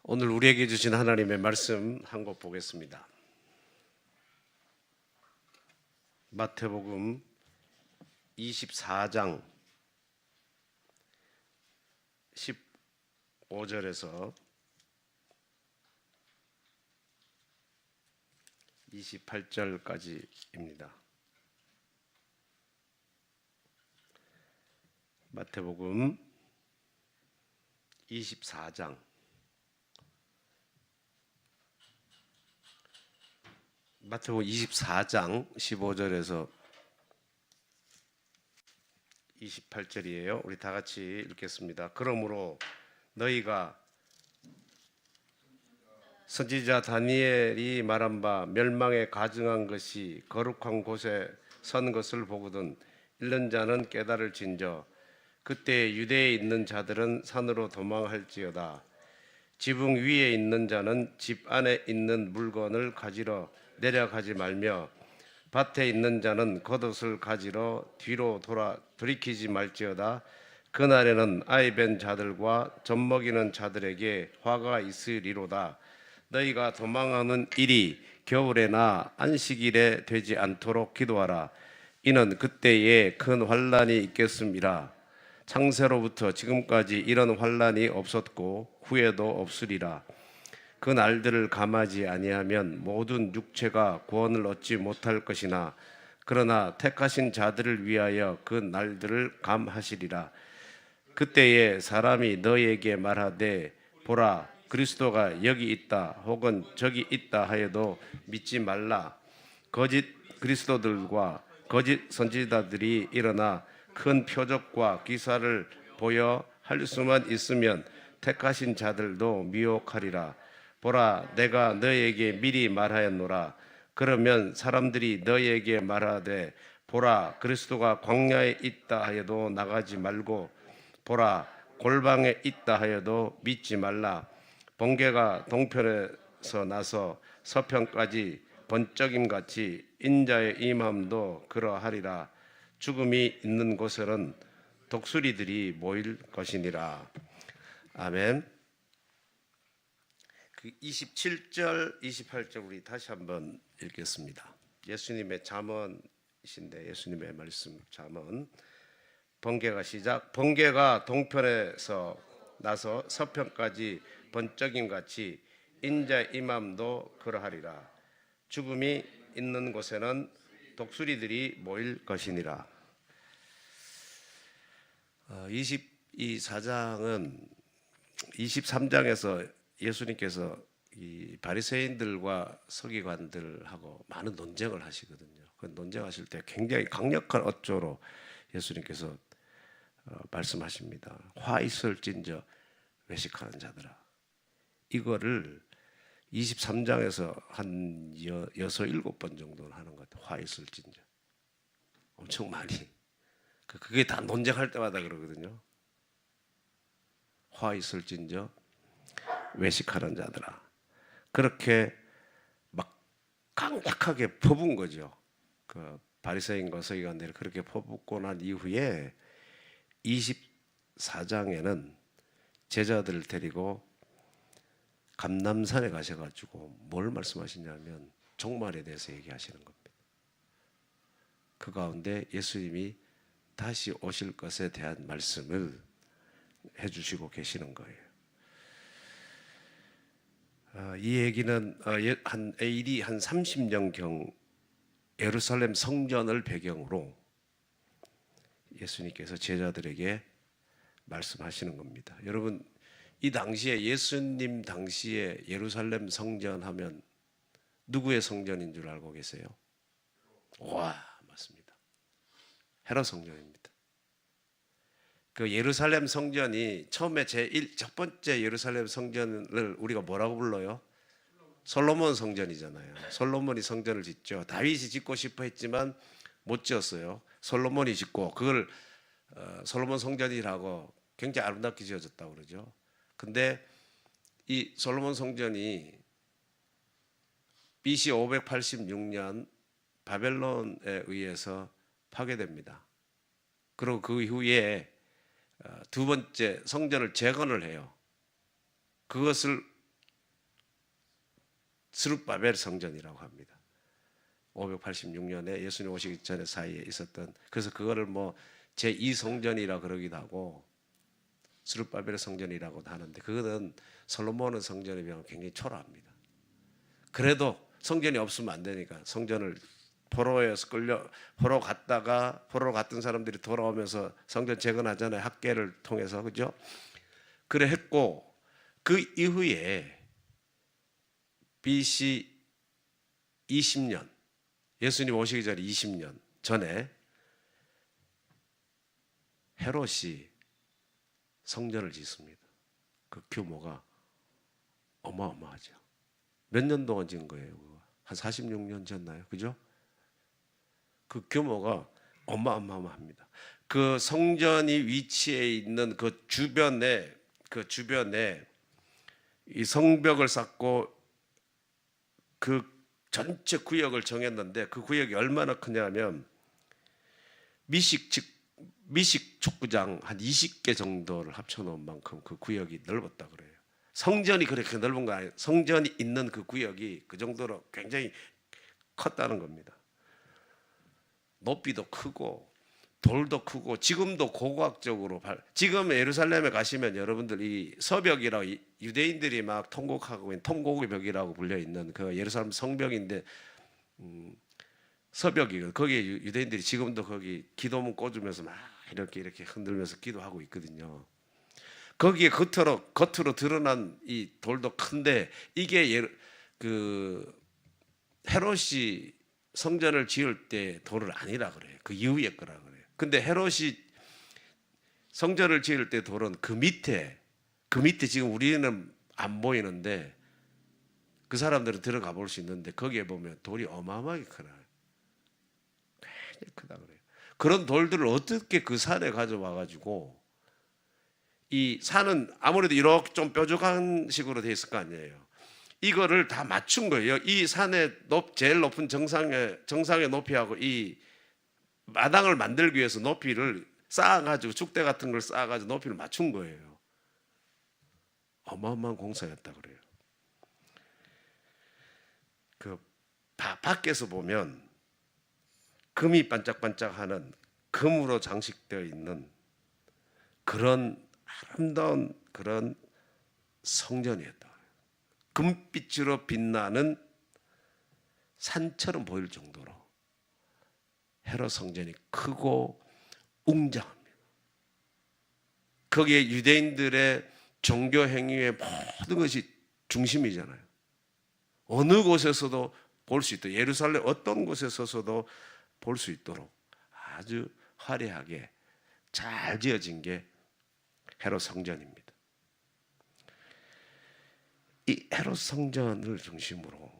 오늘 우리에게 주신 하나님의 말씀 한 곡 보겠습니다. 마태복음 24장 15절에서 28절까지입니다. 마태복음 24장 15절에서 28절이에요. 우리 다 같이 읽겠습니다. 그러므로 너희가 선지자 다니엘이 말한 바 멸망에 가증한 것이 거룩한 곳에 선 것을 보거든 읽는 자는 깨달을진저 그때 유대에 있는 자들은 산으로 도망할지어다. 지붕 위에 있는 자는 집 안에 있는 물건을 가지러 내려가지 말며 밭에 있는 자는 겉옷을 가지러 뒤로 돌이키지 말지어다. 그날에는 아이 벤 자들과 젖먹이는 자들에게 화가 있으리로다. 너희가 도망하는 일이 겨울에나 안식일에 되지 않도록 기도하라. 이는 그때에 큰 환난이 있겠음이라. 창세로부터 지금까지 이런 환난이 없었고 후에도 없으리라. 그 날들을 감하지 아니하면 모든 육체가 구원을 얻지 못할 것이나 그러나 택하신 자들을 위하여 그 날들을 감하시리라. 그때에 사람이 너희에게 말하되 보라 그리스도가 여기 있다 혹은 저기 있다 하여도 믿지 말라. 거짓 그리스도들과 거짓 선지자들이 일어나 큰 표적과 기사를 보여 할 수만 있으면 택하신 자들도 미혹하리라. 보라 내가 너희에게 미리 말하였노라. 그러면 사람들이 너희에게 말하되 보라 그리스도가 광야에 있다 하여도 나가지 말고 보라 골방에 있다 하여도 믿지 말라. 번개가 동편에서 나서 서편까지 번쩍임같이 인자의 임함도 그러하리라. 죽음이 있는 곳에는 독수리들이 모일 것이니라. 아멘. 그 27절, 28절 우리 다시 한번 읽겠습니다. 예수님의 잠언이신데 예수님의 말씀 잠언. 번개가 시작. 번개가 동편에서 나서 서편까지 번쩍임같이 인자의 임함도 그러하리라. 죽음이 있는 곳에는 독수리들이 모일 것이니라. 24장은 23장에서 예수님께서 이 바리새인들과 서기관들하고 많은 논쟁을 하시거든요. 그 논쟁하실 때 굉장히 강력한 어조로 예수님께서 말씀하십니다. 화 있을진저 외식하는 자들아. 이거를 23장에서 한 6, 7번 정도는 하는 것 같아요. 화 있을진저. 엄청 많이. 그게 다 논쟁할 때마다 그러거든요. 화 있을진저 외식하는 자들아. 그렇게 막 강력하게 퍼부은 거죠. 그 바리새인과 서기관들이 그렇게 퍼붓고 난 이후에 24장에는 제자들을 데리고 감람산에 가셔가지고 뭘 말씀하시냐면 종말에 대해서 얘기하시는 겁니다. 그 가운데 예수님이 다시 오실 것에 대한 말씀을 해주시고 계시는 거예요. 이 얘기는 한 AD 한 30년경 예루살렘 성전을 배경으로 예수님께서 제자들에게 말씀하시는 겁니다. 여러분 이 당시에 예수님 당시에 예루살렘 성전 하면 누구의 성전인 줄 알고 계세요? 와, 맞습니다. 헤롯 성전입니다. 그 예루살렘 성전이 처음에 첫 번째 예루살렘 성전을 우리가 뭐라고 불러요? 솔로몬 성전이잖아요. 솔로몬이 성전을 짓죠. 다윗이 짓고 싶어 했지만 못 지었어요. 솔로몬이 짓고 그걸 솔로몬 성전이라고 굉장히 아름답게 지어졌다고 그러죠. 근데 이 솔로몬 성전이 BC 586년 바벨론에 의해서 파괴됩니다. 그리고 그 이후에 두 번째 성전을 재건을 해요. 그것을 스룹바벨 성전이라고 합니다. 586년에 예수님 오시기 전에 사이에 있었던, 그래서 그거를 뭐 제2성전이라 그러기도 하고 스룹바벨 성전이라고도 하는데, 그거는 솔로몬의 성전에 비하면 굉장히 초라합니다. 그래도 성전이 없으면 안 되니까 성전을 포로에서 포로 갔다가 포로 갔던 사람들이 돌아오면서 성전 재건하잖아요. 학계를 통해서, 그죠? 그래 했고, 그 이후에 BC 20년, 예수님 오시기 전에 20년 전에 헤롯이 성전을 짓습니다. 그 규모가 어마어마하죠. 몇 년 동안 지은 거예요? 한 46년 지었나요? 그죠? 그 규모가 어마어마합니다. 그 성전이 위치해 있는 그 주변에 이 성벽을 쌓고 그 전체 구역을 정했는데, 그 구역이 얼마나 크냐면 미식 축구장 한 20개 정도를 합쳐놓은 만큼 그 구역이 넓었다 그래요. 성전이 그렇게 넓은 거 아니에요. 성전이 있는 그 구역이 그 정도로 굉장히 컸다는 겁니다. 높이도 크고 돌도 크고, 지금도 고고학적으로 지금 예루살렘에 가시면 여러분들 이 서벽이라고, 유대인들이 막 통곡하고 있는 통곡의 벽이라고 불려 있는 그 예루살렘 성벽인데, 서벽이, 거기에 유대인들이 지금도 거기 기도문 꽂으면서 막 이렇게 흔들면서 기도하고 있거든요. 거기에 겉으로 드러난 이 돌도 큰데, 이게 그 헤롯이 성전을 지을 때 돌을 아니라 그래요. 그 이후의 거라 그래요. 근데 헤롯이 성전을 지을 때 돌은 그 밑에 지금 우리는 안 보이는데 그 사람들은 들어가 볼 수 있는데, 거기에 보면 돌이 어마어마하게 크다. 굉장히 크다 그래요. 그런 돌들을 어떻게 그 산에 가져와 가지고, 이 산은 아무래도 이렇게 좀 뾰족한 식으로 돼 있을 거 아니에요. 이거를 다 맞춘 거예요. 이 산의 제일 높은 정상의 높이하고 이 마당을 만들기 위해서 높이를 쌓아가지고, 축대 같은 걸 쌓아가지고 높이를 맞춘 거예요. 어마어마한 공사였다 그래요. 그 밖에서 보면 금이 반짝반짝하는, 금으로 장식되어 있는 그런 아름다운 그런 성전이었다. 금빛으로 빛나는 산처럼 보일 정도로 헤롯 성전이 크고 웅장합니다. 거기에 유대인들의 종교 행위의 모든 것이 중심이잖아요. 어느 곳에서도 볼 수 있도록, 예루살렘 어떤 곳에 서서도 볼 수 있도록 아주 화려하게 잘 지어진 게 헤롯 성전입니다. 이 헤롯 성전을 중심으로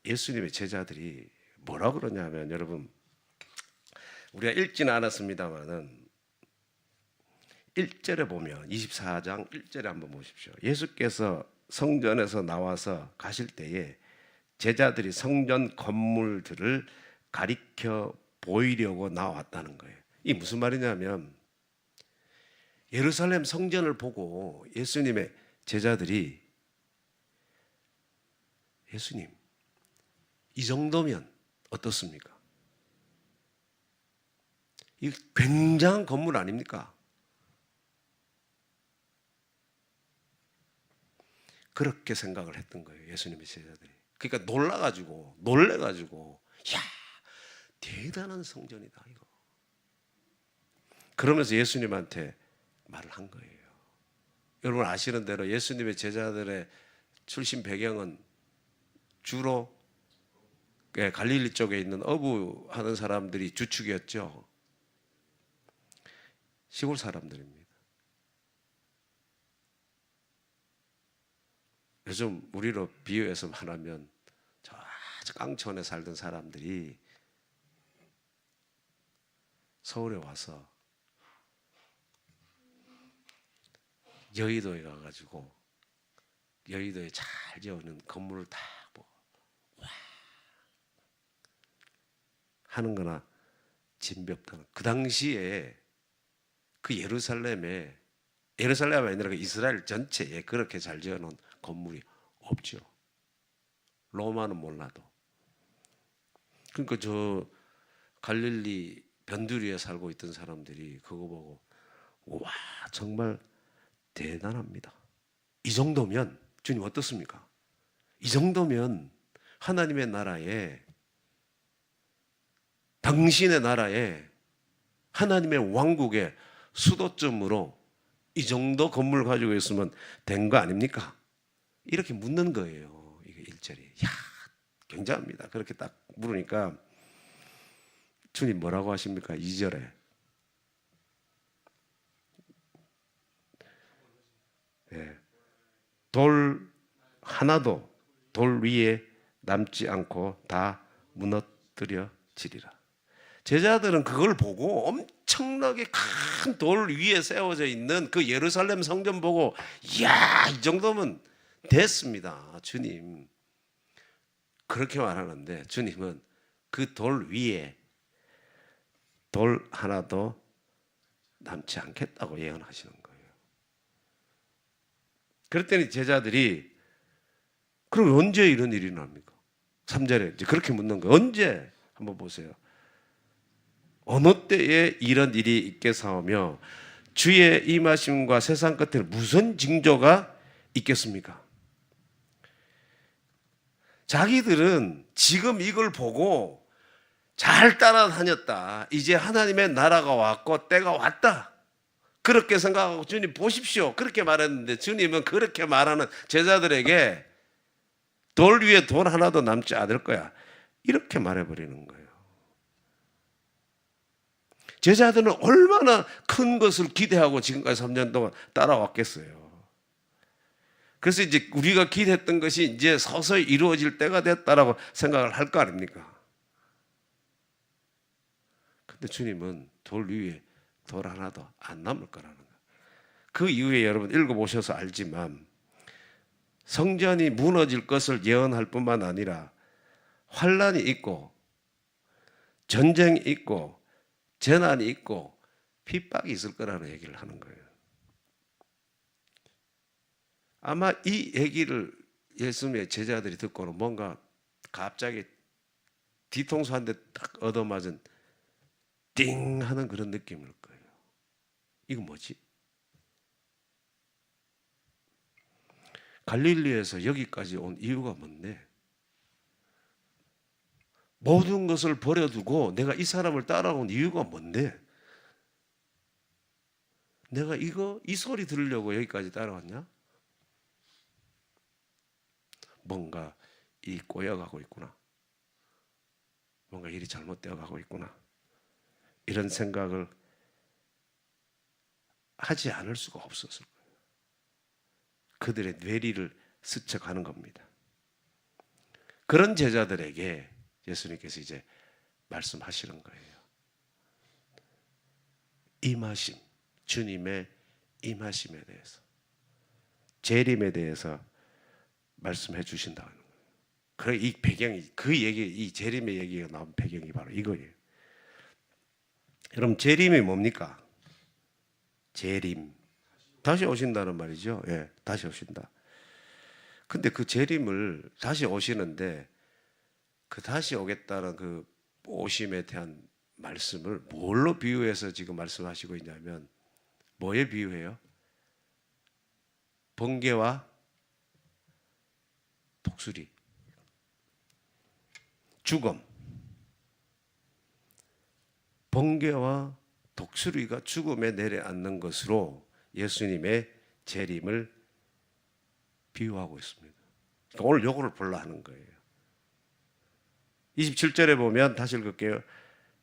예수님의 제자들이 뭐라 그러냐면, 여러분, 우리가 읽지는 않았습니다만은 1절에 보면, 24장 1절에 한번 보십시오. 예수께서 성전에서 나와서 가실 때에 제자들이 성전 건물들을 가리켜 보이려고 나왔다는 거예요. 이게 무슨 말이냐면, 예루살렘 성전을 보고 예수님의 제자들이, 예수님, 이 정도면 어떻습니까? 이 굉장한 건물 아닙니까? 그렇게 생각을 했던 거예요, 예수님의 제자들이. 그러니까 놀래가지고, 야, 대단한 성전이다 이거. 그러면서 예수님한테 말을 한 거예요. 여러분 아시는 대로 예수님의 제자들의 출신 배경은 주로 갈릴리 쪽에 있는 어부하는 사람들이 주축이었죠. 시골 사람들입니다. 요즘 우리로 비유해서 말하면 저 깡촌에 살던 사람들이 서울에 와서 여의도에 가가지고 여의도에 잘 지어놓은 건물을 다 보고 와 하는 거나 진볍다는, 그 당시에 그 예루살렘이 아니라 그 이스라엘 전체에 그렇게 잘 지어놓은 건물이 없죠. 로마는 몰라도. 그러니까 저 갈릴리 변두리에 살고 있던 사람들이 그거 보고 와 정말 대단합니다. 이 정도면 주님 어떻습니까? 이 정도면 하나님의 나라에 당신의 나라에 하나님의 왕국의 수도점으로 이 정도 건물 가지고 있으면 된 거 아닙니까? 이렇게 묻는 거예요. 이게 1절이. 야, 굉장합니다. 그렇게 딱 물으니까 주님 뭐라고 하십니까? 2절에. 네. 돌 하나도 돌 위에 남지 않고 다 무너뜨려지리라. 제자들은 그걸 보고 엄청나게 큰 돌 위에 세워져 있는 그 예루살렘 성전 보고 이야 이 정도면 됐습니다. 주님 그렇게 말하는데 주님은 그 돌 위에 돌 하나도 남지 않겠다고 예언하시는 거예요. 그랬더니 제자들이 그럼 언제 이런 일이 납니까? 3절에 이제 그렇게 묻는 거예요. 언제? 한번 보세요. 어느 때에 이런 일이 있겠사오며 주의 임하심과 세상 끝에 무슨 징조가 있겠습니까? 자기들은 지금 이걸 보고 잘 따라다녔다. 이제 하나님의 나라가 왔고 때가 왔다. 그렇게 생각하고 주님 보십시오. 그렇게 말했는데 주님은 그렇게 말하는 제자들에게 돌 위에 돌 하나도 남지 않을 거야. 이렇게 말해버리는 거예요. 제자들은 얼마나 큰 것을 기대하고 지금까지 3년 동안 따라왔겠어요. 그래서 이제 우리가 기대했던 것이 이제 서서히 이루어질 때가 됐다라고 생각을 할 거 아닙니까? 근데 주님은 돌 위에 돌 하나도 안 남을 거라는 거예요. 그 이후에 여러분 읽어보셔서 알지만 성전이 무너질 것을 예언할 뿐만 아니라 환란이 있고 전쟁이 있고 재난이 있고 핍박이 있을 거라는 얘기를 하는 거예요. 아마 이 얘기를 예수님의 제자들이 듣고는 뭔가 갑자기 뒤통수 한 대 딱 얻어맞은 띵 하는 그런 느낌일 거예요. 이거 뭐지? 갈릴리에서 여기까지 온 이유가 뭔데? 모든 것을 버려두고 내가 이 사람을 따라온 이유가 뭔데? 내가 이 소리 들으려고 여기까지 따라왔냐? 뭔가 일이 꼬여가고 있구나. 뭔가 일이 잘못되어 가고 있구나. 이런 생각을 하지 않을 수가 없었을 거예요. 그들의 뇌리를 스쳐가는 겁니다. 그런 제자들에게 예수님께서 이제 말씀하시는 거예요. 임하심, 주님의 임하심에 대해서, 재림에 대해서 말씀해 주신다는 거예요. 그래 이 배경이 그 얘기, 이 재림의 얘기가 나온 배경이 바로 이거예요. 여러분 재림이 뭡니까? 재림, 다시 오신다는 말이죠. 예, 다시 오신다. 근데 그 재림을 다시 오시는데 그 다시 오겠다는 그 오심에 대한 말씀을 뭘로 비유해서 지금 말씀하시고 있냐면 뭐에 비유해요? 번개와 독수리, 죽음. 번개와 독수리가 죽음에 내려앉는 것으로 예수님의 재림을 비유하고 있습니다. 그러니까 오늘 요거를 보려 하는 거예요. 27절에 보면 다시 읽을게요.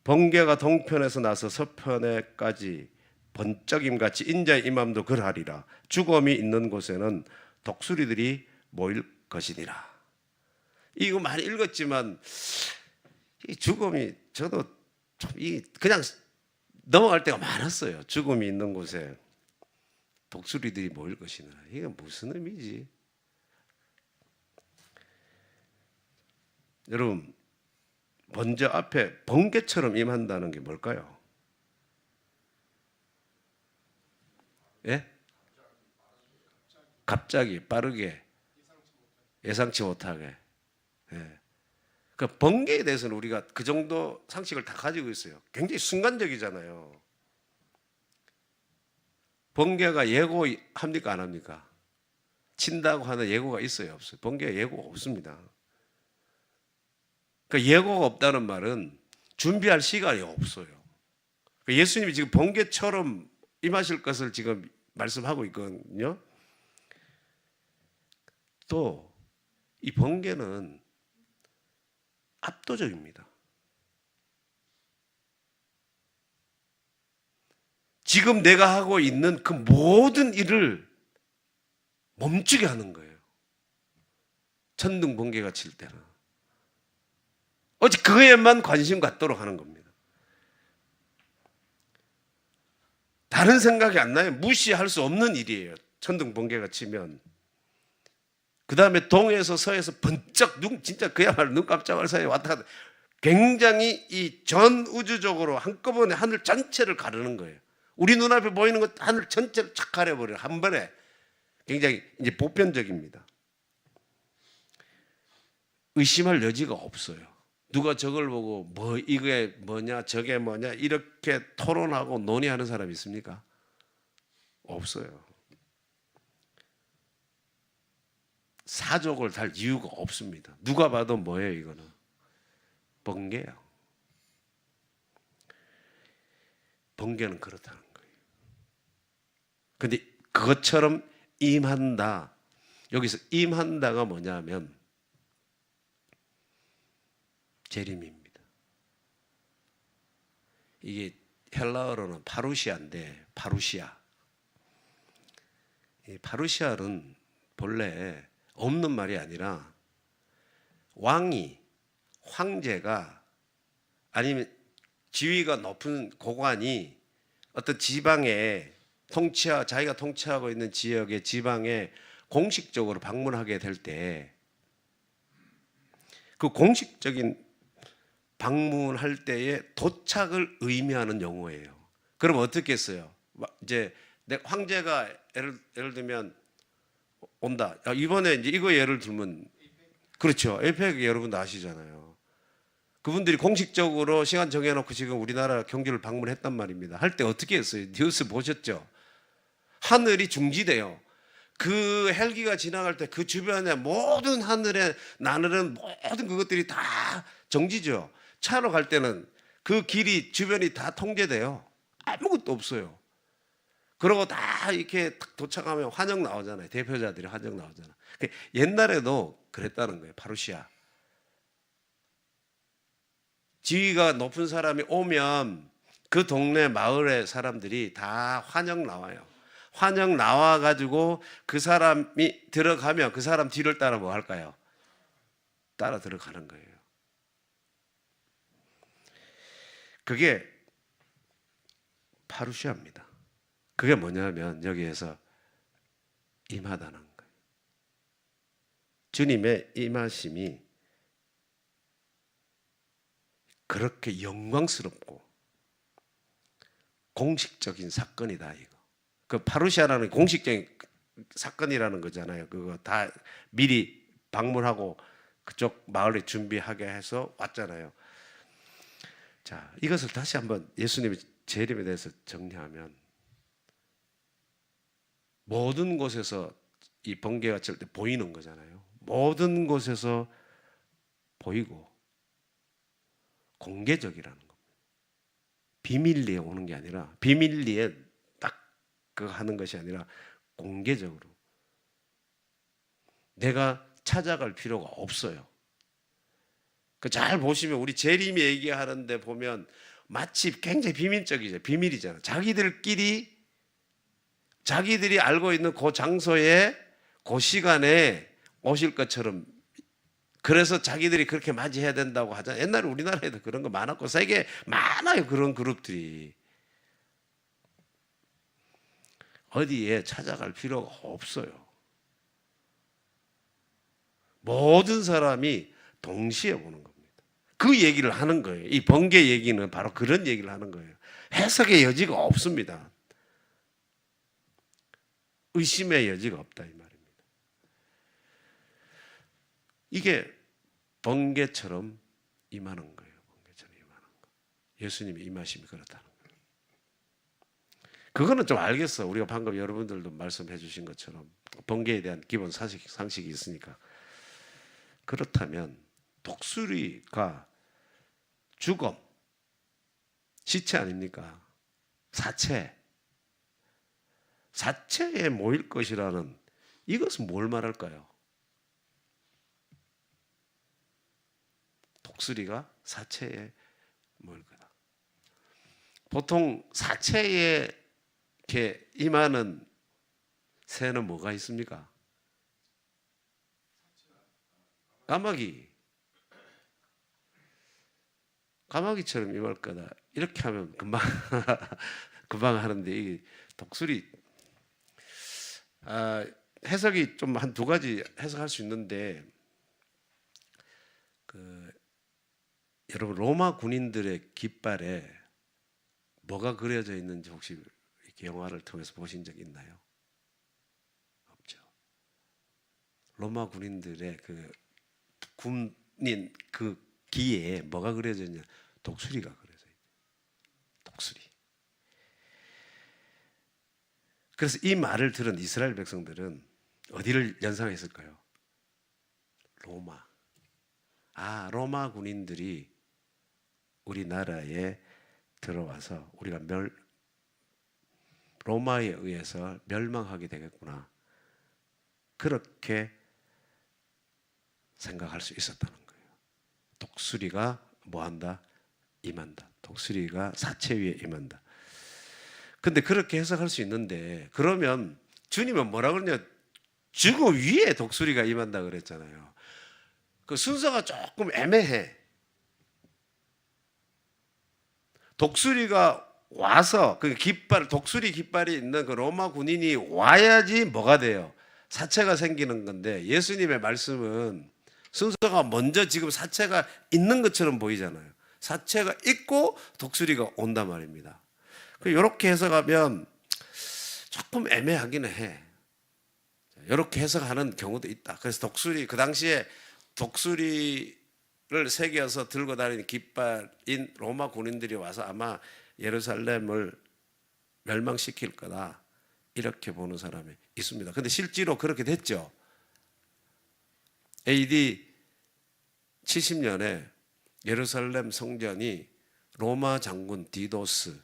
번개가 동편에서 나서 서편에까지 번쩍임같이 인자의 임함도 그러하리라. 죽음이 있는 곳에는 독수리들이 모일 것이니라. 이거 많이 읽었지만 이 죽음이 저도 좀 그냥 넘어갈 때가 많았어요. 죽음이 있는 곳에 독수리들이 모일 것이니라. 이게 무슨 의미지? 여러분 먼저 앞에 번개처럼 임한다는 게 뭘까요? 예? 갑자기 빠르게 예상치 못하게. 예. 그 번개에 대해서는 우리가 그 정도 상식을 다 가지고 있어요. 굉장히 순간적이잖아요. 번개가 예고합니까 안 합니까? 친다고 하는 예고가 있어요 없어요? 번개가 예고가 없습니다. 그러니까 예고가 없다는 말은 준비할 시간이 없어요. 그러니까 예수님이 지금 번개처럼 임하실 것을 지금 말씀하고 있거든요. 또 이 번개는 압도적입니다. 지금 내가 하고 있는 그 모든 일을 멈추게 하는 거예요. 천둥 번개가 칠 때는 오직 그에만 관심 갖도록 하는 겁니다. 다른 생각이 안 나요. 무시할 수 없는 일이에요. 천둥 번개가 치면. 그 다음에 동에서 서에서 번쩍 진짜 그야말로 눈 깜짝할 사이에 왔다 갔다 굉장히 이 전 우주적으로 한꺼번에 하늘 전체를 가르는 거예요. 우리 눈앞에 보이는 것 하늘 전체를 착 가려버려요. 한 번에. 굉장히 이제 보편적입니다. 의심할 여지가 없어요. 누가 저걸 보고 뭐 이게 뭐냐 저게 뭐냐 이렇게 토론하고 논의하는 사람이 있습니까? 없어요. 사족을 달 이유가 없습니다. 누가 봐도 뭐예요 이거는? 번개예요. 번개는 그렇다는 거예요. 근데 그것처럼 임한다. 여기서 임한다가 뭐냐면 재림입니다. 이게 헬라어로는 파루시아인데 파루시아. 이 파루시아는 본래 없는 말이 아니라 왕이 황제가 아니면 지위가 높은 고관이 어떤 지방에 자기가 통치하고 있는 지역의 지방에 공식적으로 방문하게 될 때 그 공식적인 방문할 때의 도착을 의미하는 용어예요. 그럼 어떻게 했어요? 이제 황제가 예를 들면 온다. 이번에 이제 이거 예를 들면 그렇죠. 에이펙 여러분도 아시잖아요. 그분들이 공식적으로 시간 정해놓고 지금 우리나라 경주를 방문했단 말입니다. 할 때 어떻게 했어요? 뉴스 보셨죠? 하늘이 중지돼요. 그 헬기가 지나갈 때 그 주변에 모든 하늘에 나누는 모든 그것들이 다 정지죠. 차로 갈 때는 그 길이 주변이 다 통제돼요. 아무것도 없어요. 그러고 다 이렇게 도착하면 환영 나오잖아요. 대표자들이 환영 나오잖아요. 옛날에도 그랬다는 거예요. 파루시아. 지위가 높은 사람이 오면 그 동네 마을의 사람들이 다 환영 나와요. 환영 나와가지고 그 사람이 들어가면 그 사람 뒤를 따라 뭐 할까요? 따라 들어가는 거예요. 그게 파루시아입니다. 그게 뭐냐면 여기에서 임하다는 거예요. 주님의 임하심이 그렇게 영광스럽고 공식적인 사건이다 이거. 그 파루시아라는 공식적인 사건이라는 거잖아요. 그거 다 미리 방문하고 그쪽 마을에 준비하게 해서 왔잖아요. 자, 이것을 다시 한번 예수님의 재림에 대해서 정리하면 모든 곳에서 이 번개가 칠 때 보이는 거잖아요. 모든 곳에서 보이고 공개적이라는 겁니다. 비밀리에 오는 게 아니라 비밀리에 딱 그거 하는 것이 아니라 공개적으로 내가 찾아갈 필요가 없어요. 잘 보시면 우리 재림이 얘기하는데 보면 마치 굉장히 비밀적이죠. 비밀이잖아. 자기들이 알고 있는 그 장소에 그 시간에 오실 것처럼 그래서 자기들이 그렇게 맞이해야 된다고 하잖아요. 옛날에 우리나라에도 그런 거 많았고 세계에 많아요. 그런 그룹들이. 어디에 찾아갈 필요가 없어요. 모든 사람이 동시에 보는 겁니다. 그 얘기를 하는 거예요. 이 번개 얘기는 바로 그런 얘기를 하는 거예요. 해석의 여지가 없습니다. 의심의 여지가 없다 이 말입니다. 이게 번개처럼 임하는 거예요. 번개처럼 임하는 거. 예수님의 임하심이 그렇다는 거예요. 그거는 좀 알겠어. 우리가 방금 여러분들도 말씀해 주신 것처럼 번개에 대한 기본 상식이 있으니까. 그렇다면 독수리가 죽음, 시체 아닙니까? 사체에 모일 것이라는 이것은 뭘 말할까요? 독수리가 사체에 모일 거다. 보통 사체에 이렇게 임하는 새는 뭐가 있습니까? 까마귀처럼 임할 거다. 이렇게 하면 금방 금방 하는데 이 독수리 해석이 좀 한 두 가지 해석할 수 있는데 여러분 로마 군인들의 깃발에 뭐가 그려져 있는지 혹시 이렇게 영화를 통해서 보신 적 있나요? 없죠. 로마 군인들의 그 군인 그 기에 뭐가 그려져 있냐? 독수리가 그려져 있어요. 독수리. 그래서 이 말을 들은 이스라엘 백성들은 어디를 연상했을까요? 로마. 로마 군인들이 우리나라에 들어와서 우리가 로마에 의해서 멸망하게 되겠구나. 그렇게 생각할 수 있었다는 거예요. 독수리가 뭐한다? 임한다. 독수리가 사체 위에 임한다. 근데 그렇게 해석할 수 있는데 그러면 주님은 뭐라 그러냐? 죽음 위에 독수리가 임한다 그랬잖아요. 그 순서가 조금 애매해. 독수리가 와서 그 독수리 깃발이 있는 그 로마 군인이 와야지 뭐가 돼요? 사체가 생기는 건데 예수님의 말씀은 순서가 먼저 지금 사체가 있는 것처럼 보이잖아요. 사체가 있고 독수리가 온단 말입니다. 이렇게 해석하면 조금 애매하긴 해. 이렇게 해석하는 경우도 있다. 그래서 그 당시에 독수리를 새겨서 들고 다니는 깃발인 로마 군인들이 와서 아마 예루살렘을 멸망시킬 거다. 이렇게 보는 사람이 있습니다. 근데 실제로 그렇게 됐죠. AD 70년에 예루살렘 성전이 로마 장군 티투스,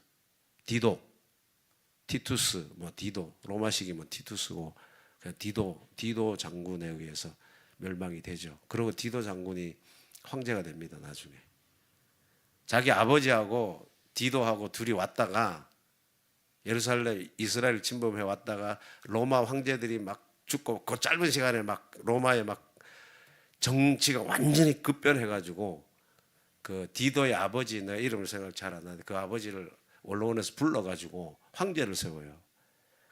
로마식이면 티투스고 디도 장군에 의해서 멸망이 되죠. 그리고 디도 장군이 황제가 됩니다. 나중에 자기 아버지하고 디도하고 둘이 왔다가 예루살렘 이스라엘 침범해 왔다가 로마 황제들이 막 죽고 그 짧은 시간에 막 로마에 막 정치가 완전히 급변해가지고 그 디도의 아버지, 내 이름을 생각 잘 안 나는데 그 아버지를 원로원에서 불러가지고 황제를 세워요.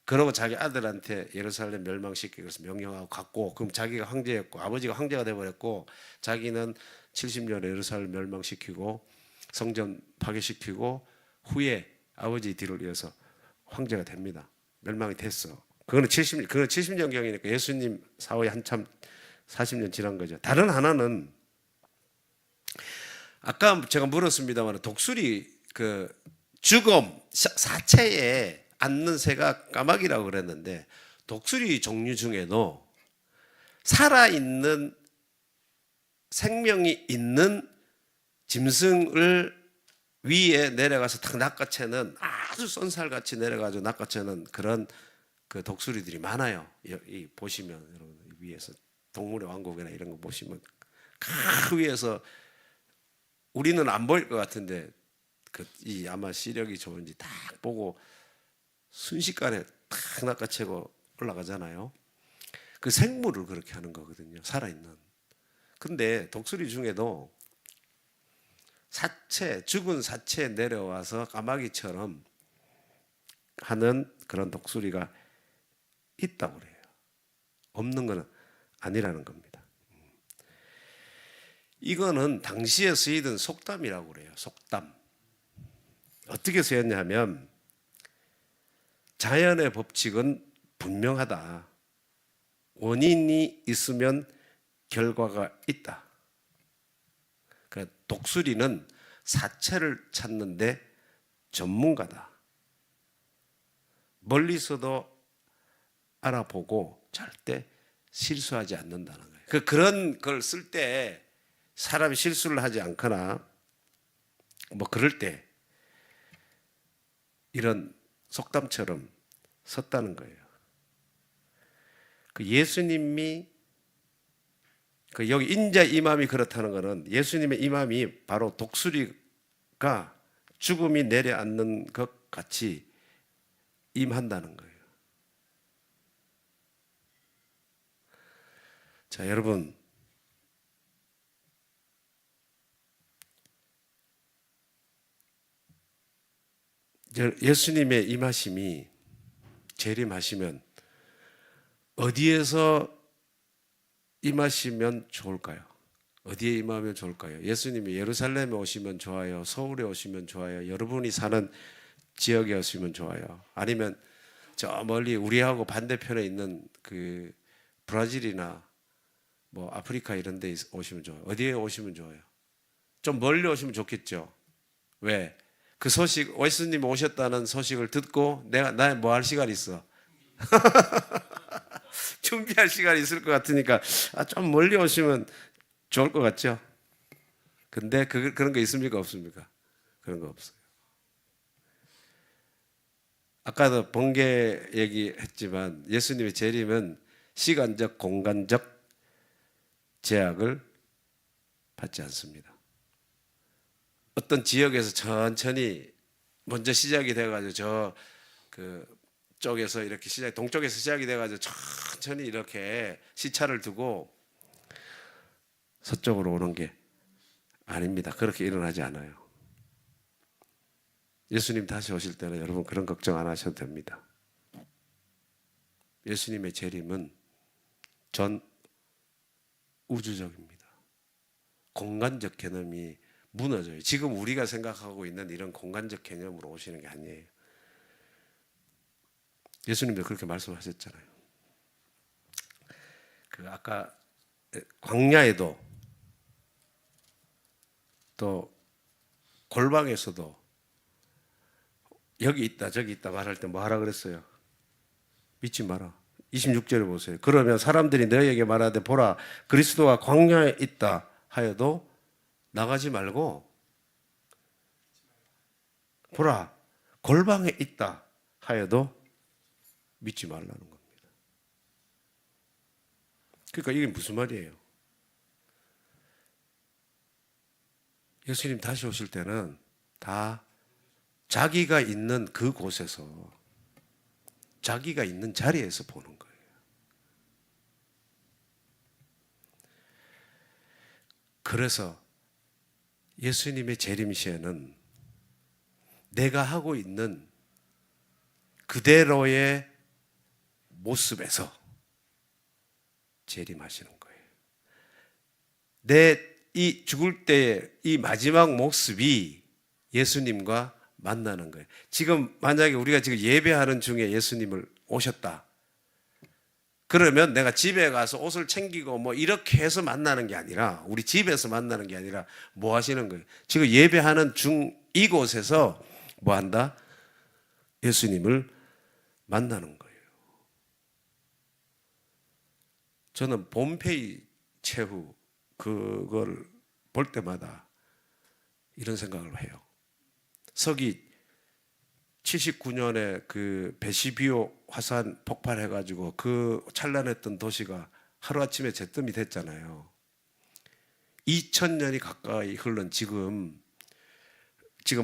그러고 자기 아들한테 예루살렘 멸망시키기 위해서 명령하고 갔고, 그럼 자기가 황제였고 아버지가 황제가 돼버렸고, 자기는 70년에 예루살렘 멸망시키고 성전 파괴시키고 후에 아버지 뒤를 이어서 황제가 됩니다. 멸망이 됐어. 그거는 70년 경이니까 예수님 사후에 한참 40년 지난 거죠. 다른 하나는 아까 제가 물었습니다만 독수리 그 죽음 사체에 앉는 새가 까마귀라고 그랬는데 독수리 종류 중에도 살아있는 생명이 있는 짐승을 위에 내려가서 탁 낚아채는 아주 쏜살같이 내려가지고 낚아채는 그런 그 독수리들이 많아요. 이 보시면 여러분 위에서 동물의 왕국이나 이런 거 보시면 그 위에서 우리는 안 보일 것 같은데 이 아마 시력이 좋은지 딱 보고 순식간에 탁 낚아채고 올라가잖아요. 그 생물을 그렇게 하는 거거든요. 살아있는. 근데 독수리 중에도 죽은 사체에 내려와서 까마귀처럼 하는 그런 독수리가 있다고 그래요. 없는 건 아니라는 겁니다. 이거는 당시에 쓰이던 속담이라고 그래요. 속담. 어떻게 쓰였냐면 자연의 법칙은 분명하다. 원인이 있으면 결과가 있다. 그러니까 독수리는 사체를 찾는데 전문가다. 멀리서도 알아보고 절대 실수하지 않는다는 거예요. 그런 걸 쓸 때 사람이 실수를 하지 않거나 뭐 그럴 때 이런 속담처럼 섰다는 거예요. 그 예수님이 여기 인자 임함이 그렇다는 것은 예수님의 임함이 바로 독수리가 죽음이 내려앉는 것 같이 임한다는 거예요. 자, 여러분, 예수님의 임하심이 재림하시면 어디에서 임하시면 좋을까요? 어디에 임하면 좋을까요? 예수님이 예루살렘에 오시면 좋아요? 서울에 오시면 좋아요? 여러분이 사는 지역에 오시면 좋아요? 아니면 저 멀리 우리하고 반대편에 있는 그 브라질이나 뭐 아프리카 이런 데 오시면 좋아요? 어디에 오시면 좋아요? 좀 멀리 오시면 좋겠죠? 왜? 그 소식, 예수님 오셨다는 소식을 듣고 나 뭐 할 시간 있어? 준비할 시간이 있을 것 같으니까 좀 멀리 오시면 좋을 것 같죠? 근데 그런 거 있습니까? 없습니까? 그런 거 없어요. 아까도 번개 얘기했지만 예수님의 재림은 시간적, 공간적 제약을 받지 않습니다. 어떤 지역에서 천천히 먼저 시작이 돼가지고 쪽에서 이렇게 동쪽에서 시작이 돼가지고 천천히 이렇게 시차를 두고 서쪽으로 오는 게 아닙니다. 그렇게 일어나지 않아요. 예수님 다시 오실 때는 여러분 그런 걱정 안 하셔도 됩니다. 예수님의 재림은 전 우주적입니다. 공간적 개념이 무너져요. 지금 우리가 생각하고 있는 이런 공간적 개념으로 오시는 게 아니에요. 예수님도 그렇게 말씀하셨잖아요. 아까 광야에도 또 골방에서도 여기 있다 저기 있다 말할 때 뭐 하라 그랬어요? 믿지 마라. 26절에 보세요. 그러면 사람들이 너희에게 말하되 보라 그리스도가 광야에 있다 하여도 나가지 말고 보라 골방에 있다 하여도 믿지 말라는 겁니다. 그러니까 이게 무슨 말이에요? 예수님 다시 오실 때는 다 자기가 있는 그곳에서 자기가 있는 자리에서 보는 거예요. 그래서 예수님의 재림 시에는 내가 하고 있는 그대로의 모습에서 재림하시는 거예요. 내 이 죽을 때의 이 마지막 모습이 예수님과 만나는 거예요. 지금 만약에 우리가 지금 예배하는 중에 예수님을 오셨다. 그러면 내가 집에 가서 옷을 챙기고 뭐 이렇게 해서 만나는 게 아니라 우리 집에서 만나는 게 아니라 뭐 하시는 거예요? 지금 예배하는 중 이곳에서 뭐 한다? 예수님을 만나는 거예요. 저는 폼페이 최후 그걸 볼 때마다 이런 생각을 해요. 서기 79년에 그 베시비오 화산 폭발해가지고 그 찬란했던 도시가 하루아침에 잿더미 됐잖아요. 2000년이 가까이 흘른 지금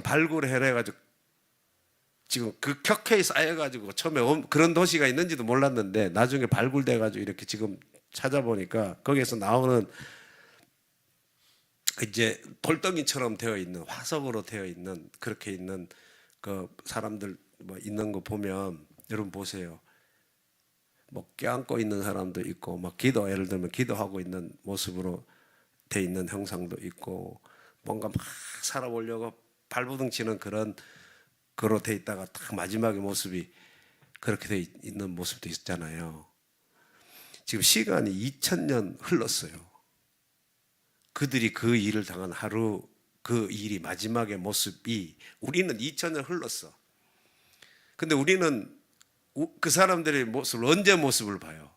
발굴해가지고 지금 그 격해에 쌓여가지고 처음에 그런 도시가 있는지도 몰랐는데 나중에 발굴돼가지고 이렇게 지금 찾아보니까 거기에서 나오는 이제 돌덩이처럼 되어 있는 화석으로 되어 있는 그렇게 있는 그 사람들 뭐 있는 거 보면 여러분 보세요. 뭐 껴안고 있는 사람도 있고 막 예를 들면 기도하고 있는 모습으로 돼 있는 형상도 있고 뭔가 막 살아보려고 발버둥 치는 그런 거로 돼 있다가 딱 마지막의 모습이 그렇게 돼 있는 모습도 있잖아요. 지금 시간이 2000년 흘렀어요. 그들이 그 일을 당한 하루, 그 일이 마지막의 모습이, 우리는 2000년 흘렀어. 근데 우리는 그 사람들의 모습을 언제 모습을 봐요?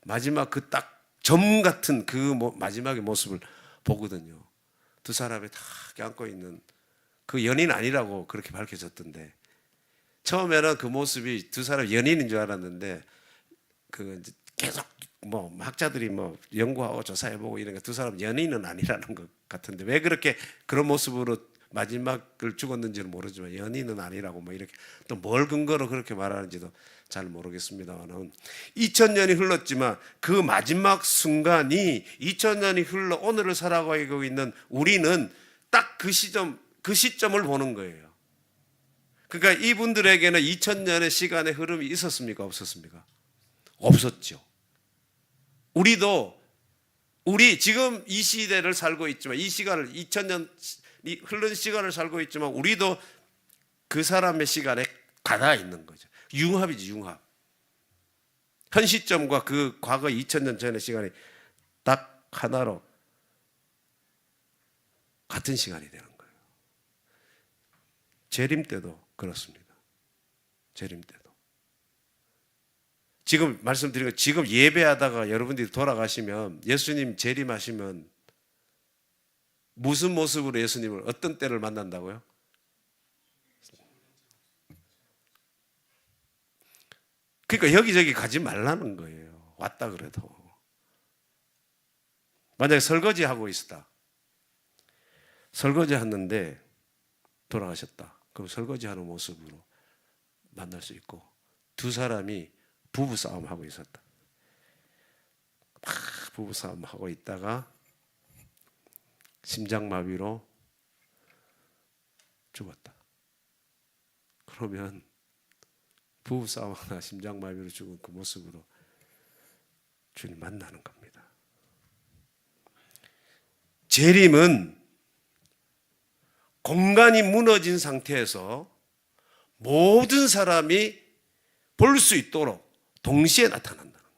마지막 그 딱 점 같은 그 마지막의 모습을 보거든요. 두 사람이 다 안고 있는 그 연인 아니라고 그렇게 밝혀졌던데, 처음에는 그 모습이 두 사람 연인인 줄 알았는데, 그 계속 학자들이 연구하고 조사해보고 이런 거 두 사람 연인은 아니라는 것 같은데, 왜 그렇게 그런 모습으로 마지막을 죽었는지는 모르지만 연인은 아니라고 이렇게 또 뭘 근거로 그렇게 말하는지도 잘 모르겠습니다만은, 2000년이 흘렀지만 그 마지막 순간이 2000년이 흘러 오늘을 살아가고 있는 우리는 딱 그 시점을 보는 거예요. 그러니까 이분들에게는 2000년의 시간의 흐름이 있었습니까? 없었습니까? 없었죠. 우리 지금 이 시대를 살고 있지만, 이 시간을 2000년 흐른 시간을 살고 있지만, 우리도 그 사람의 시간에 가닿아 있는 거죠. 융합이지, 융합. 현 시점과 그 과거 2000년 전의 시간이 딱 하나로 같은 시간이 되는 거예요. 재림 때도 그렇습니다. 재림 때도. 지금 말씀드린 거, 지금 예배하다가 여러분들이 돌아가시면, 예수님 재림하시면 무슨 모습으로 예수님을, 어떤 때를 만난다고요? 그러니까 여기저기 가지 말라는 거예요. 왔다 그래도. 만약에 설거지 하고 있었다. 설거지 하는데 돌아가셨다. 그럼 설거지 하는 모습으로 만날 수 있고, 두 사람이 부부싸움 하고 있었다. 막 부부싸움 하고 있다가 심장마비로 죽었다. 그러면 부부싸움하나 심장마비로 죽은 그 모습으로 주님 만나는 겁니다. 재림은 공간이 무너진 상태에서 모든 사람이 볼 수 있도록 동시에 나타난다는 거예요.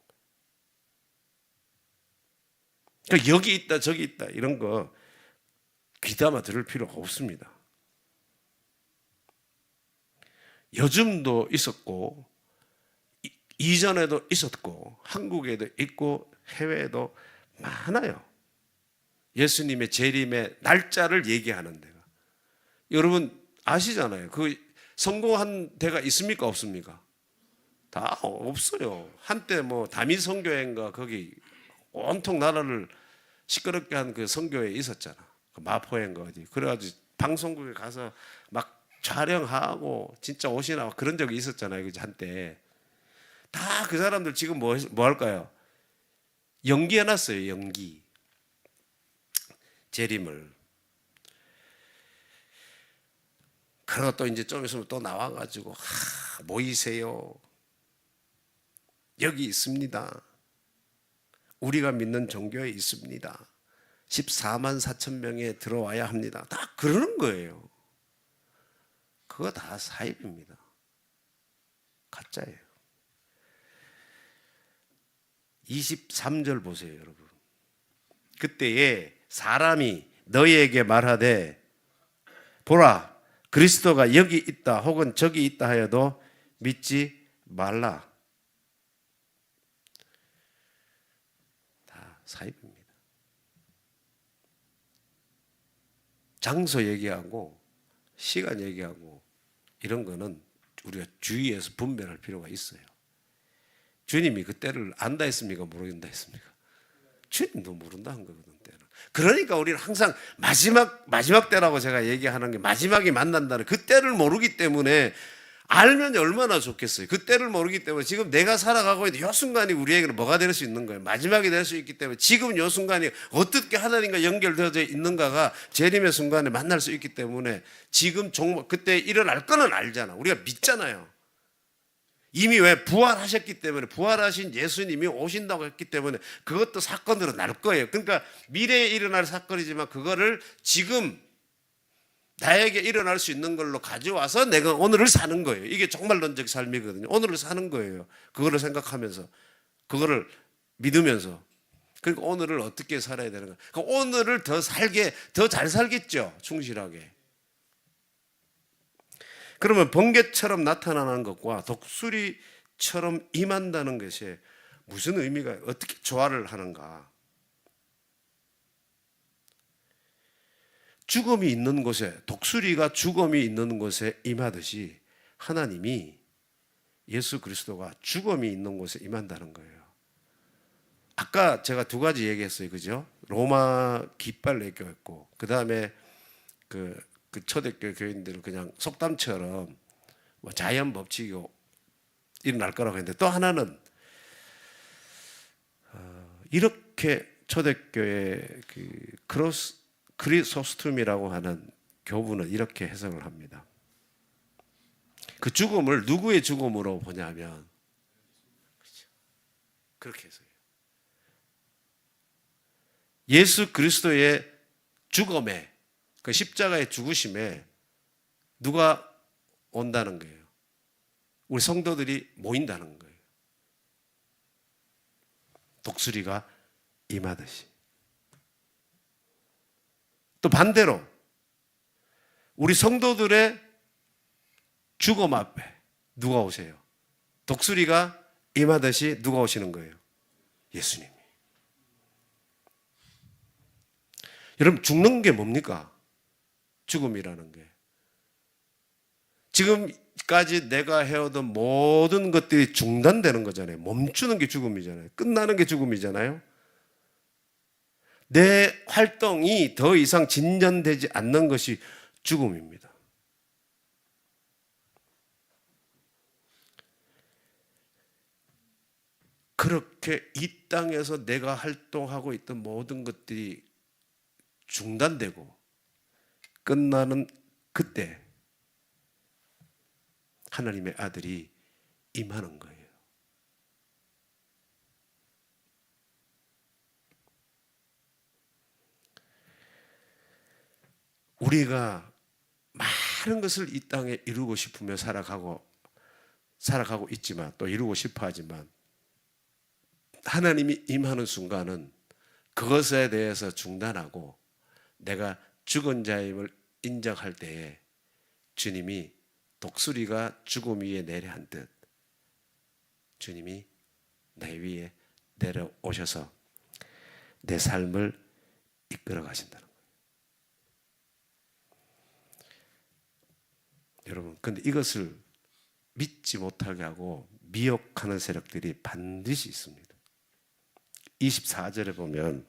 그러니까 여기 있다 저기 있다 이런 거 귀담아 들을 필요가 없습니다. 요즘도 있었고, 이전에도 있었고, 한국에도 있고, 해외에도 많아요. 예수님의 재림의 날짜를 얘기하는 데가. 여러분 아시잖아요. 그 성공한 데가 있습니까? 없습니까? 다 없어요. 한때 다미 선교회인가 거기 온통 나라를 시끄럽게 한 그 선교회 있었잖아. 그 마포인가 어디. 그래가지고 방송국에 가서 막 촬영하고 진짜 옷이나 그런 적이 있었잖아요. 한때. 다 그 사람들 지금 뭐 할까요? 연기해놨어요. 연기. 재림을. 그러고 또 이제 좀 있으면 또 나와가지고 모이세요. 여기 있습니다. 우리가 믿는 종교에 있습니다. 14만 4천 명에 들어와야 합니다. 다 그러는 거예요. 그거 다 사입입니다. 가짜예요. 23절 보세요, 여러분. 그때에 사람이 너희에게 말하되 보라 그리스도가 여기 있다 혹은 저기 있다 하여도 믿지 말라. 다 사입입니다. 장소 얘기하고 시간 얘기하고 이런 거는 우리가 주의해서 분별할 필요가 있어요. 주님이 그 때를 안다 했습니까? 모른다 했습니까? 주님도 모른다는 거거든, 때는. 그러니까 우리는 항상 마지막 때라고 제가 얘기하는 게, 마지막이 만난다는 그 때를 모르기 때문에, 알면 얼마나 좋겠어요. 그 때를 모르기 때문에 지금 내가 살아가고 있는 이 순간이 우리에게는 뭐가 될 수 있는 거예요? 마지막이 될 수 있기 때문에 지금 이 순간이 어떻게 하나님과 연결되어져 있는가가 재림의 순간에 만날 수 있기 때문에 지금 그때 일어날 거는 알잖아. 우리가 믿잖아요. 이미 왜 부활하셨기 때문에, 부활하신 예수님이 오신다고 했기 때문에 그것도 사건으로 날 거예요. 그러니까 미래에 일어날 사건이지만 그거를 지금 나에게 일어날 수 있는 걸로 가져와서 내가 오늘을 사는 거예요. 이게 종말론적 삶이거든요. 오늘을 사는 거예요. 그거를 생각하면서, 그거를 믿으면서. 그러니까 오늘을 어떻게 살아야 되는가? 그러니까 오늘을 더 잘 살겠죠. 충실하게. 그러면 번개처럼 나타나는 것과 독수리처럼 임한다는 것이 무슨 의미가, 어떻게 조화를 하는가? 죽음이 있는 곳에, 독수리가 죽음이 있는 곳에 임하듯이 하나님이, 예수 그리스도가 죽음이 있는 곳에 임한다는 거예요. 아까 제가 두 가지 얘기했어요. 그죠? 로마 깃발외교였고, 그 다음에 그 초대교회 교인들은 그냥 속담처럼 뭐 자연 법칙이고 일어날 거라고 했는데, 또 하나는 이렇게 초대교회 크리소스톰이라고 하는 교부는 이렇게 해석을 합니다. 그 죽음을 누구의 죽음으로 보냐면, 그렇게 해석해요. 예수 그리스도의 죽음에, 그 십자가의 죽으심에 누가 온다는 거예요? 우리 성도들이 모인다는 거예요. 독수리가 임하듯이. 또 반대로 우리 성도들의 죽음 앞에 누가 오세요? 독수리가 임하듯이 누가 오시는 거예요? 예수님이. 여러분, 죽는 게 뭡니까? 죽음이라는 게. 지금까지 내가 해오던 모든 것들이 중단되는 거잖아요. 멈추는 게 죽음이잖아요. 끝나는 게 죽음이잖아요. 내 활동이 더 이상 진전되지 않는 것이 죽음입니다. 그렇게 이 땅에서 내가 활동하고 있던 모든 것들이 중단되고 끝나는 그때 하나님의 아들이 임하는 거예요. 우리가 많은 것을 이 땅에 이루고 싶으며 살아가고 있지만, 또 이루고 싶어 하지만, 하나님이 임하는 순간은 그것에 대해서 중단하고 내가 죽은 자임을 인정할 때에 주님이 독수리가 죽음 위에 내려앉듯 주님이 내 위에 내려오셔서 내 삶을 이끌어 가신다는 거예요. 여러분, 근데 이것을 믿지 못하게 하고 미혹하는 세력들이 반드시 있습니다. 24절에 보시면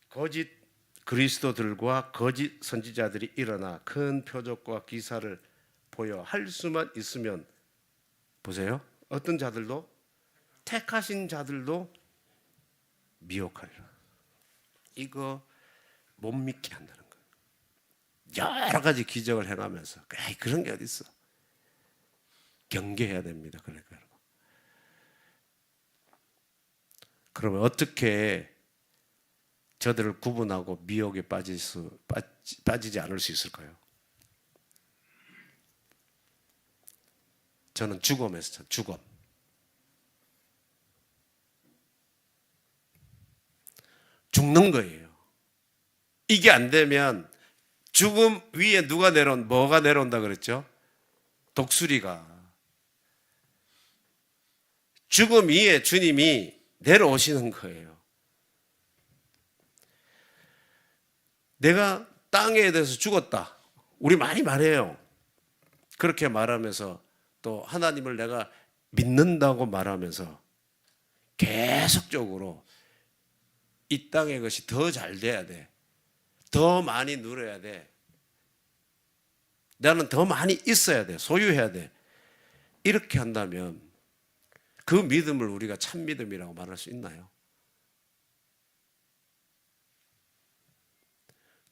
거짓 그리스도들과 거짓 선지자들이 일어나 큰 표적과 기사를 보여 할 수만 있으면, 보세요, 어떤 자들도, 택하신 자들도 미혹하리라. 이거 못 믿게 한다는 거예요. 여러 가지 기적을 행하면서 그런 게 어디 있어. 경계해야 됩니다. 그러니까 그러면 어떻게 저들을 구분하고 미혹에 빠지지 않을 수 있을까요? 저는 죽음에서 죽는 거예요. 이게 안 되면 죽음 위에 뭐가 내려온다 그랬죠? 독수리가. 죽음 위에 주님이 내려오시는 거예요. 내가 땅에 대해서 죽었다. 우리 많이 말해요. 그렇게 말하면서 또 하나님을 내가 믿는다고 말하면서 계속적으로 이 땅의 것이 더 잘 돼야 돼. 더 많이 누려야 돼. 나는 더 많이 있어야 돼. 소유해야 돼. 이렇게 한다면 그 믿음을 우리가 참 믿음이라고 말할 수 있나요?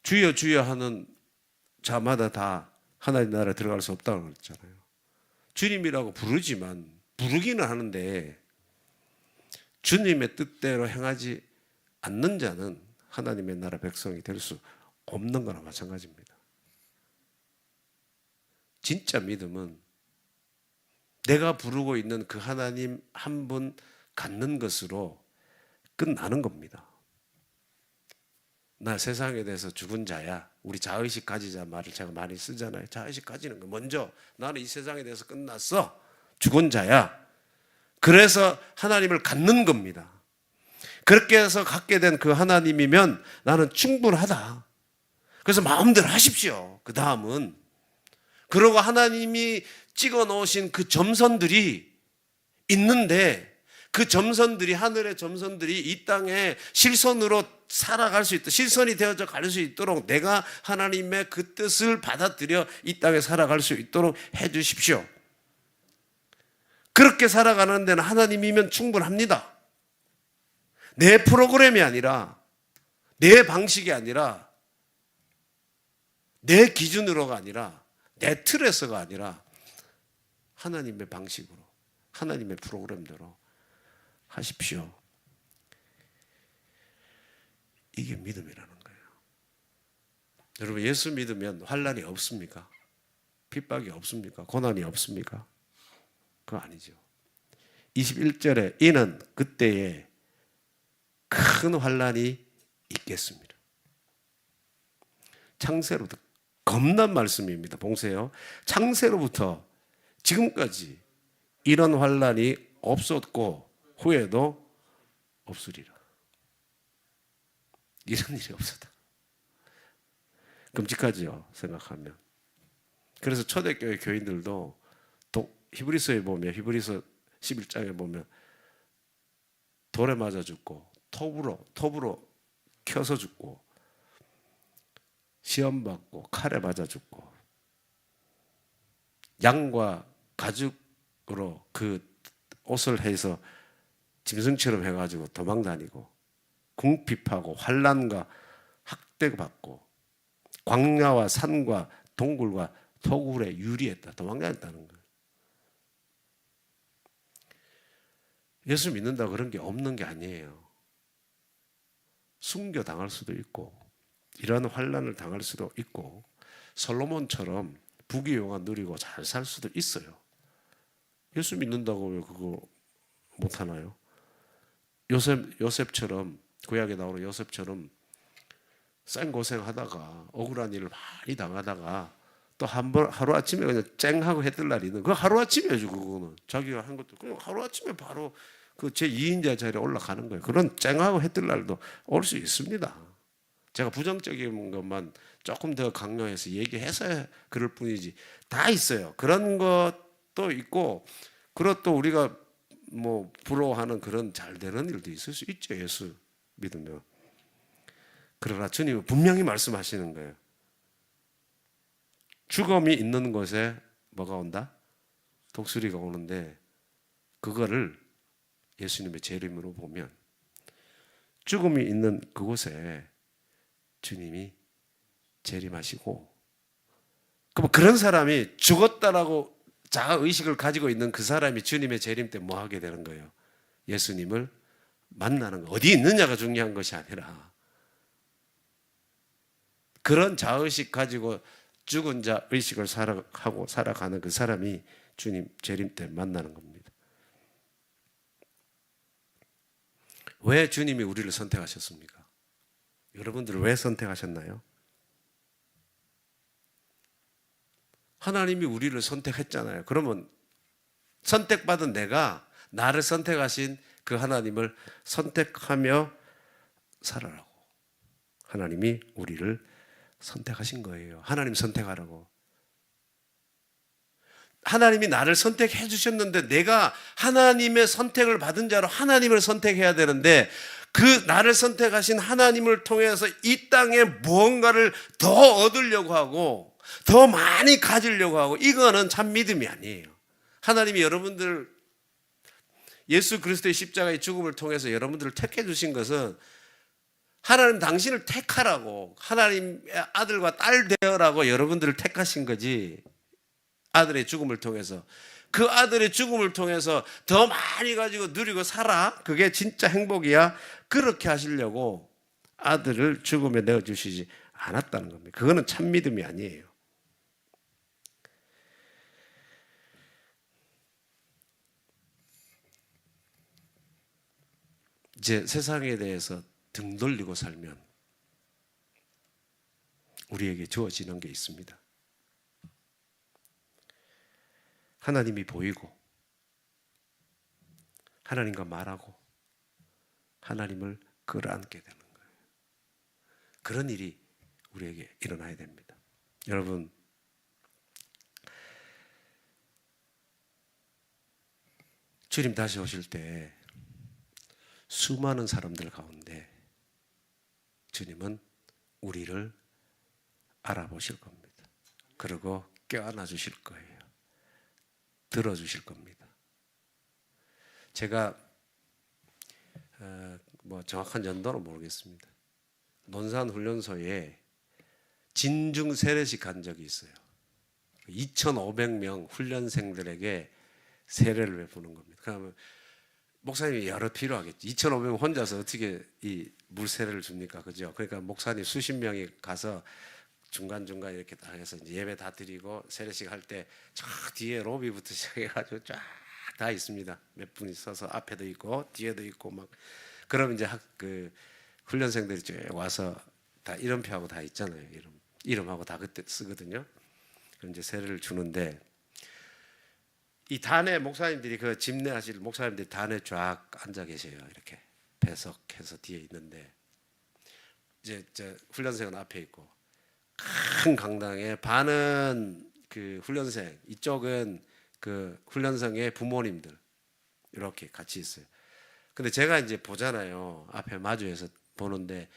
주여 주여 하는 자마다 다 하나님 나라에 들어갈 수 없다고 그랬잖아요. 주님이라고 부르기는 하는데 주님의 뜻대로 행하지 않는 자는 하나님의 나라 백성이 될 수 없는 거나 마찬가지입니다. 진짜 믿음은 내가 부르고 있는 그 하나님 한 분 갖는 것으로 끝나는 겁니다. 나 세상에 대해서 죽은 자야. 우리 자의식 가지자 말을 제가 많이 쓰잖아요. 자의식 가지는 거. 먼저 나는 이 세상에 대해서 끝났어. 죽은 자야. 그래서 하나님을 갖는 겁니다. 그렇게 해서 갖게 된 그 하나님이면 나는 충분하다. 그래서 마음대로 하십시오. 그 다음은. 그러고 하나님이 찍어 놓으신 그 점선들이 있는데 그 점선들이, 하늘의 점선들이 이 땅에 실선으로 살아갈 수 있도록, 실선이 되어져 갈 수 있도록 내가 하나님의 그 뜻을 받아들여 이 땅에 살아갈 수 있도록 해 주십시오. 그렇게 살아가는 데는 하나님이면 충분합니다. 내 프로그램이 아니라, 내 방식이 아니라, 내 기준으로가 아니라, 내 틀에서가 아니라 하나님의 방식으로, 하나님의 프로그램대로 하십시오. 이게 믿음이라는 거예요. 여러분, 예수 믿으면 환난이 없습니까? 핍박이 없습니까? 고난이 없습니까? 그거 아니죠. 21절에 이는 그때에 큰 환난이 있겠습니다. 창세로부터, 겁난 말씀입니다. 보세요. 창세로부터 지금까지 이런 환난이 없었고 후에도 없으리라. 이런 일이 없었다. 끔찍하죠, 생각하면. 그래서 초대교회 교인들도 히브리서에 보면, 히브리서 11장에 보면 돌에 맞아 죽고 톱으로 켜서 죽고 시험 받고 칼에 맞아 죽고 양과 가죽으로 그 옷을 해서 짐승처럼 해가지고 도망 다니고 궁핍하고 환난과 학대받고 광야와 산과 동굴과 토굴에 유리했다. 도망다녔다는 거예요. 예수 믿는다 그런 게 없는 게 아니에요. 숨겨 당할 수도 있고 이러한 환난을 당할 수도 있고 솔로몬처럼 부귀영화 누리고 잘 살 수도 있어요. 예수 믿는다고 왜 그거 못하나요? 요셉처럼, 구약에 나오는 요셉처럼 생고생하다가 억울한 일을 많이 당하다가 또 한 번 하루아침에 그냥 쨍하고 해뜰 날이 있는, 그거 하루아침이에요. 그거는 자기가 한 것도 그냥 하루아침에 바로 그 제2인자 자리에 올라가는 거예요. 그런 쨍하고 해뜰 날도 올 수 있습니다. 제가 부정적인 것만 조금 더 강요해서 얘기해서 그럴 뿐이지 다 있어요. 그런 것도 있고, 그리고 또 우리가 뭐 부러워하는 그런 잘 되는 일도 있을 수 있죠. 예수 믿으면. 그러나 주님은 분명히 말씀하시는 거예요. 죽음이 있는 곳에 뭐가 온다? 독수리가 오는데, 그거를 예수님의 재림으로 보면 죽음이 있는 그곳에 주님이 재림하시고, 그럼 그런 사람이 죽었다라고 자아의식을 가지고 있는 그 사람이 주님의 재림 때 뭐 하게 되는 거예요? 예수님을 만나는 거. 어디 있느냐가 중요한 것이 아니라 그런 자의식 가지고 죽은 자 의식을 하고 살아가는 그 사람이 주님 재림 때 만나는 겁니다. 왜 주님이 우리를 선택하셨습니까? 여러분들을 왜 선택하셨나요? 하나님이 우리를 선택했잖아요. 그러면 선택받은 내가 나를 선택하신 그 하나님을 선택하며 살아라고 하나님이 우리를 선택하신 거예요. 하나님 선택하라고. 하나님이 나를 선택해 주셨는데 내가 하나님의 선택을 받은 자로 하나님을 선택해야 되는데, 그 나를 선택하신 하나님을 통해서 이 땅에 무언가를 더 얻으려고 하고 더 많이 가지려고 하고, 이거는 참 믿음이 아니에요. 하나님이 여러분들 예수 그리스도의 십자가의 죽음을 통해서 여러분들을 택해 주신 것은 하나님 당신을 택하라고, 하나님의 아들과 딸 되어라고 여러분들을 택하신 거지. 아들의 죽음을 통해서, 그 아들의 죽음을 통해서 더 많이 가지고 누리고 살아, 그게 진짜 행복이야, 그렇게 하시려고 아들을 죽음에 내어주시지 않았다는 겁니다. 그거는 참 믿음이 아니에요. 이제 세상에 대해서 등 돌리고 살면 우리에게 주어지는 게 있습니다. 하나님이 보이고 하나님과 말하고 하나님을 끌어안게 되는 거예요. 그런 일이 우리에게 일어나야 됩니다. 여러분, 주님 다시 오실 때 수많은 사람들 가운데 주님은 우리를 알아보실 겁니다. 그리고 껴안아 주실 거예요. 들어주실 겁니다. 제가 뭐 정확한 연도는 모르겠습니다. 논산훈련소에 진중 세례식 간 적이 있어요. 2,500명 훈련생들에게 세례를 베푸는 겁니다. 그러면 목사님이 여러 필요하겠지. 2,500명 혼자서 어떻게 이 물세례를 줍니까? 그죠? 그러니까 목사님 수십 명이 가서 중간중간 이렇게 딱 해서 이제 예배 다 드리고 세례식 할 때 저 뒤에 로비부터 시작해가지고 쫙 다 있습니다. 몇 분이 서서 앞에도 있고 뒤에도 있고 막 그럼 이제 그 훈련생들이 쭉 와서 다 이름표하고 다 있잖아요. 이름하고 다 그때 쓰거든요. 그럼 이제 세례를 주는데 이 단에 목사님들이 그 집례하실 목사님들이 단에 쫙 앉아 계세요. 이렇게 배석해서 뒤에 있는데 이제 저 훈련생은 앞에 있고 큰 강당에 반은 그 훈련생, 이쪽은 그 훈련생의 부모님들 이렇게 같이 있어요. 근데 제가 이제 보잖아요. 앞에 마주해서 보는데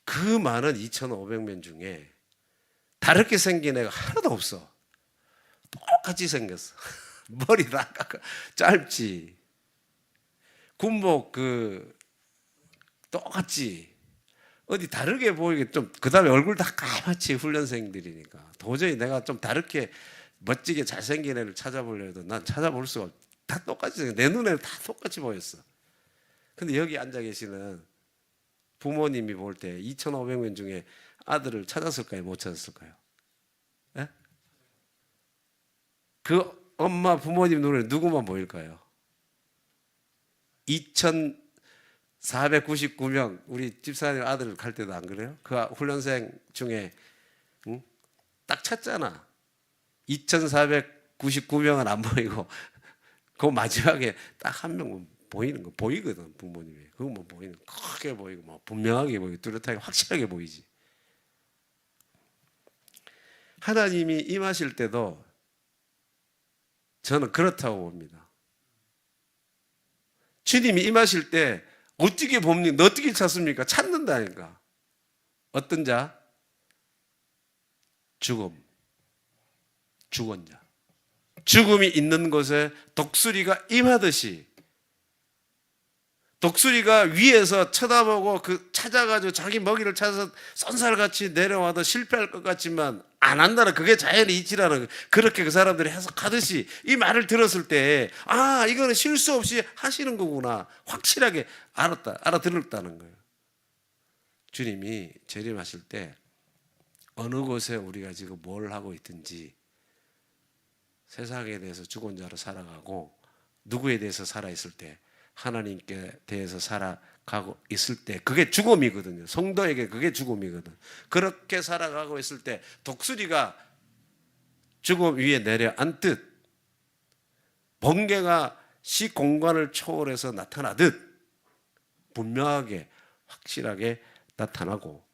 그 많은 2,500명 중에 다르게 생긴 애가 하나도 없어. 똑같이 생겼어. 머리 다 짧지. 군복 그 똑같지. 어디 다르게 보이게 좀 그다음에 얼굴 다 까맣지. 훈련생들이니까 도저히 내가 좀 다르게 멋지게 잘생긴 애를 찾아보려 해도 난 찾아볼 수가 없어. 다 똑같이 생겼어. 내 눈에는 다 똑같이 보였어. 근데 여기 앉아 계시는 부모님이 볼 때 2,500명 중에 아들을 찾았을까요? 못 찾았을까요? 네? 그 엄마 부모님 눈에 누구만 보일까요? 2,499명 우리 집사님 아들 갈 때도 안 그래요? 그 훈련생 중에 응? 딱 찾잖아. 2,499명은 안 보이고 그 마지막에 딱 한 명 보이는 거 보이거든. 부모님이 그거 뭐 보이는 크게 보이고 뭐 분명하게 보이고 뚜렷하게 확실하게 보이지. 하나님이 임하실 때도 저는 그렇다고 봅니다. 주님이 임하실 때 어떻게 봅니까? 어떻게 찾습니까? 찾는다니까. 어떤 자? 죽은 자. 죽음이 있는 곳에 독수리가 임하듯이 독수리가 위에서 쳐다보고 그 찾아가지고 자기 먹이를 찾아서 쏜살같이 내려와도 실패할 것 같지만 안 한다는 그게 자연의 이치라는 그렇게 그 사람들이 해석하듯이 이 말을 들었을 때 아 이거는 실수 없이 하시는 거구나 확실하게 알아들었다는 거예요. 주님이 재림하실 때 어느 곳에 우리가 지금 뭘 하고 있든지 세상에 대해서 죽은 자로 살아가고 누구에 대해서 살아있을 때 하나님께 대해서 살아가고 있을 때 그게 죽음이거든요. 성도에게 그게 죽음이거든. 그렇게 살아가고 있을 때 독수리가 죽음 위에 내려앉듯 번개가 시공간을 초월해서 나타나듯 분명하게 확실하게 나타나고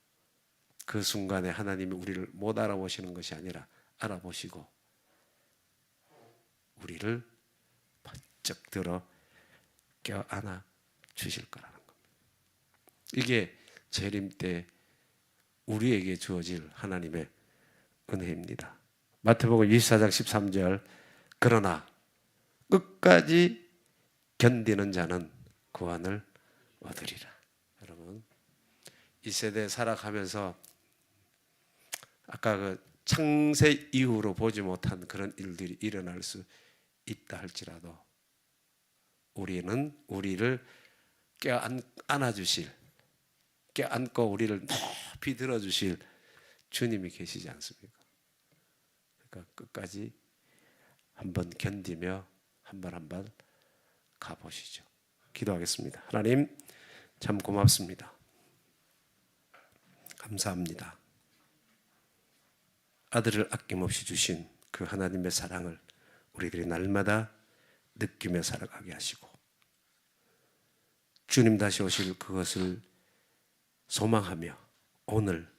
그 순간에 하나님이 우리를 못 알아보시는 것이 아니라 알아보시고 우리를 번쩍 들어 껴안아 주실 거라는 겁니다. 이게 재림 때 우리에게 주어질 하나님의 은혜입니다. 마태복음 24장 13절 그러나 끝까지 견디는 자는 구원을 얻으리라. 여러분 이 세대 살아가면서 아까 그 창세 이후로 보지 못한 그런 일들이 일어날 수 있다 할지라도 우리는 우리를 껴안아주실 껴안고 우리를 높이 들어주실 주님이 계시지 않습니까? 그러니까 끝까지 한번 견디며 한 번 한 번 가보시죠. 기도하겠습니다. 하나님, 참 고맙습니다. 감사합니다. 아들을 아낌없이 주신 그 하나님의 사랑을 우리들이 날마다 느끼며 살아가게 하시고, 주님 다시 오실 그것을 소망하며 오늘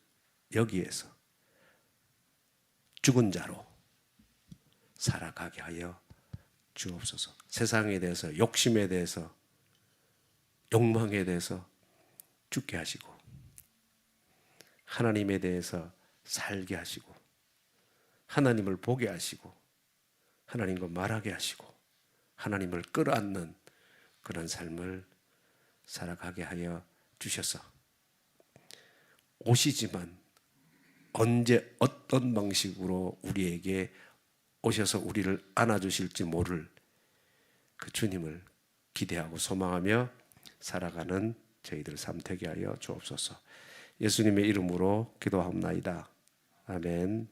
여기에서 죽은 자로 살아가게 하여 주옵소서. 세상에 대해서, 욕심에 대해서, 욕망에 대해서 죽게 하시고, 하나님에 대해서 살게 하시고, 하나님을 보게 하시고, 하나님과 말하게 하시고, 하나님을 끌어안는 그런 삶을 살아가게 하여 주셔서, 오시지만 언제 어떤 방식으로 우리에게 오셔서 우리를 안아주실지 모를 그 주님을 기대하고 소망하며 살아가는 저희들 삶 되게 하여 주옵소서. 예수님의 이름으로 기도하옵나이다. 아멘.